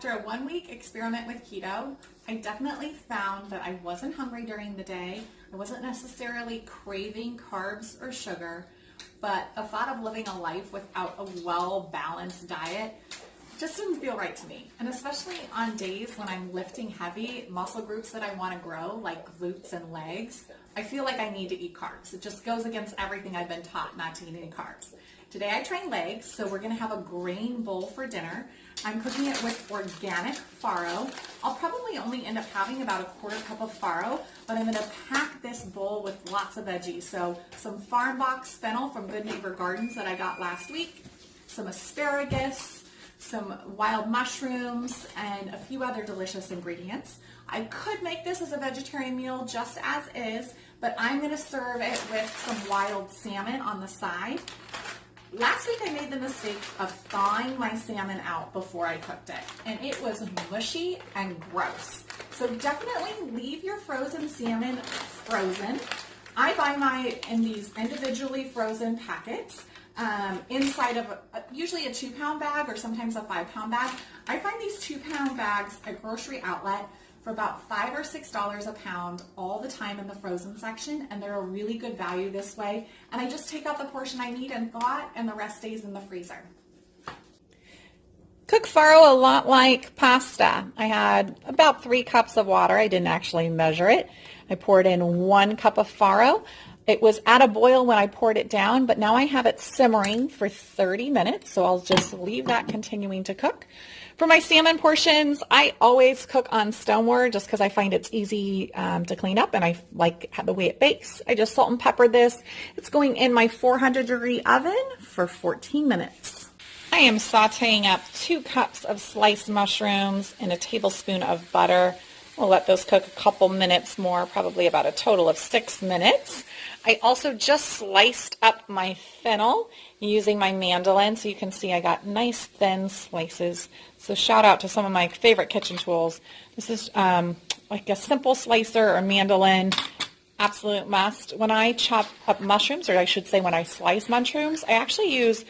After a 1-week experiment with keto, I definitely found that I wasn't hungry during the day. I wasn't necessarily craving carbs or sugar, but the thought of living a life without a well-balanced diet just didn't feel right to me. And especially on days when I'm lifting heavy muscle groups that I want to grow, like glutes and legs, I feel like I need to eat carbs. It just goes against everything I've been taught not to eat any carbs. Today I train legs, so we're going to have a grain bowl for dinner. I'm cooking it with organic farro. I'll probably only end up having about a 1/4 cup of farro, but I'm going to pack this bowl with lots of veggies. So some farm box fennel from Good Neighbor Gardens that I got last week, some asparagus, some wild mushrooms, and a few other delicious ingredients. I could make this as a vegetarian meal just as is, but I'm going to serve it with some wild salmon on the side. Last week I made the mistake of thawing my salmon out before I cooked it, and it was mushy and gross. So definitely leave your frozen salmon frozen. I buy mine in these individually frozen packets inside of usually a 2-pound bag or sometimes a 5-pound bag. I find these 2-pound bags at grocery outlet for about $5 or $6 a pound all the time in the frozen section, and they're a really good value this way. And I just take out the portion I need and thaw it, and the rest stays in the freezer. Cook farro a lot like pasta. I had about 3 cups of water. I didn't actually measure it. I poured in 1 cup of farro. It was at a boil when I poured it down, but now I have it simmering for 30 minutes, so I'll just leave that continuing to cook. For my salmon portions, I always cook on stoneware just because I find it's easy to clean up, and I like the way it bakes. I just salt and pepper this. It's going in my 400-degree oven for 14 minutes. I am sauteing up 2 cups of sliced mushrooms and a tablespoon of butter. We'll let those cook a couple minutes more, probably about a total of 6 minutes. I also just sliced up my fennel using my Amanda-Lynn, so you can see I got nice thin slices. So shout out to some of my favorite kitchen tools. This is like a simple slicer or Amanda-Lynn, absolute must. When I chop up mushrooms, or I should say when I slice mushrooms, I actually use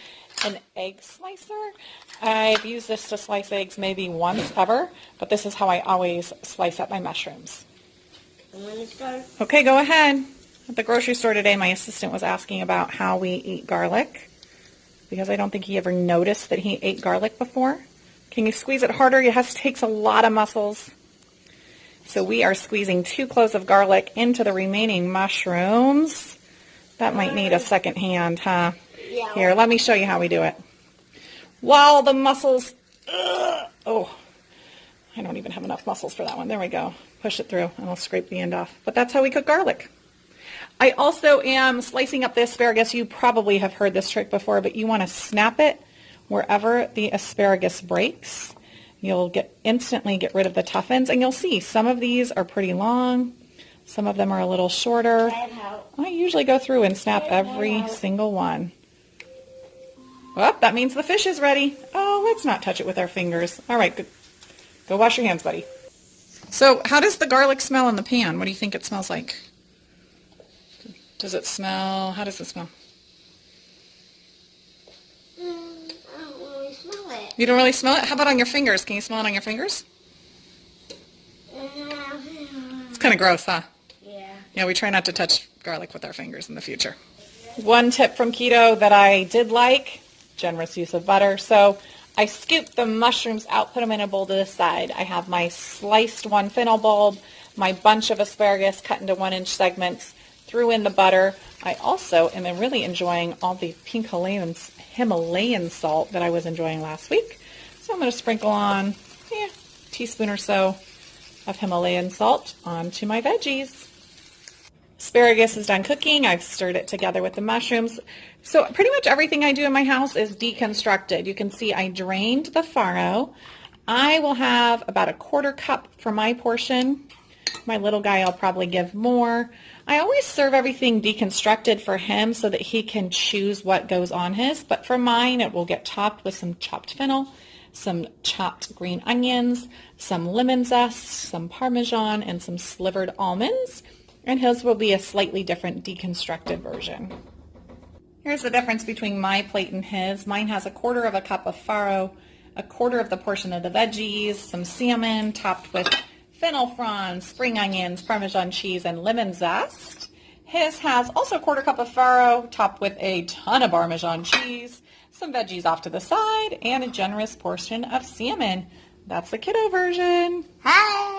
an egg slicer. I've used this to slice eggs maybe once ever, but this is how I always slice up my mushrooms. Okay, go ahead. At the grocery store today, my assistant was asking about how we eat garlic, because I don't think he ever noticed that he ate garlic before. Can you squeeze it harder? It takes a lot of muscles. So we are squeezing 2 cloves of garlic into the remaining mushrooms. That might need a second hand, huh? Yeah. Here, let me show you how we do it. While the muscles, oh, I don't even have enough muscles for that one. There we go. Push it through, and I'll scrape the end off. But that's how we cook garlic. I also am slicing up the asparagus. You probably have heard this trick before, but you want to snap it wherever the asparagus breaks. You'll instantly get rid of the tough ends, and you'll see some of these are pretty long. Some of them are a little shorter. I usually go through and snap every single one. Well, that means the fish is ready. Oh, let's not touch it with our fingers. All right, good. Go wash your hands, buddy. So how does the garlic smell in the pan? What do you think it smells like? Does it smell, how does it smell? I don't really smell it. You don't really smell it? How about on your fingers? Can you smell it on your fingers? It's kind of gross, huh? Yeah. Yeah, we try not to touch garlic with our fingers in the future. One tip from keto that I did like, generous use of butter. So I scooped the mushrooms out, put them in a bowl to the side. I have my sliced 1 fennel bulb, my bunch of asparagus cut into 1-inch segments, threw in the butter. I also am really enjoying all the pink Himalayan salt that I was enjoying last week. So I'm going to sprinkle on a teaspoon or so of Himalayan salt onto my veggies. Asparagus is done cooking. I've stirred it together with the mushrooms. So pretty much everything I do in my house is deconstructed. You can see I drained the farro. I will have about a 1/4 cup for my portion. My little guy, I'll probably give more. I always serve everything deconstructed for him so that he can choose what goes on his. But for mine, it will get topped with some chopped fennel, some chopped green onions, some lemon zest, some Parmesan, and some slivered almonds. And his will be a slightly different deconstructed version. Here's the difference between my plate and his. Mine has a 1/4 cup of farro, a quarter of the portion of the veggies, some salmon topped with fennel fronds, spring onions, Parmesan cheese, and lemon zest. His has also a quarter cup of farro topped with a ton of Parmesan cheese, some veggies off to the side, and a generous portion of salmon. That's the kiddo version. Hi.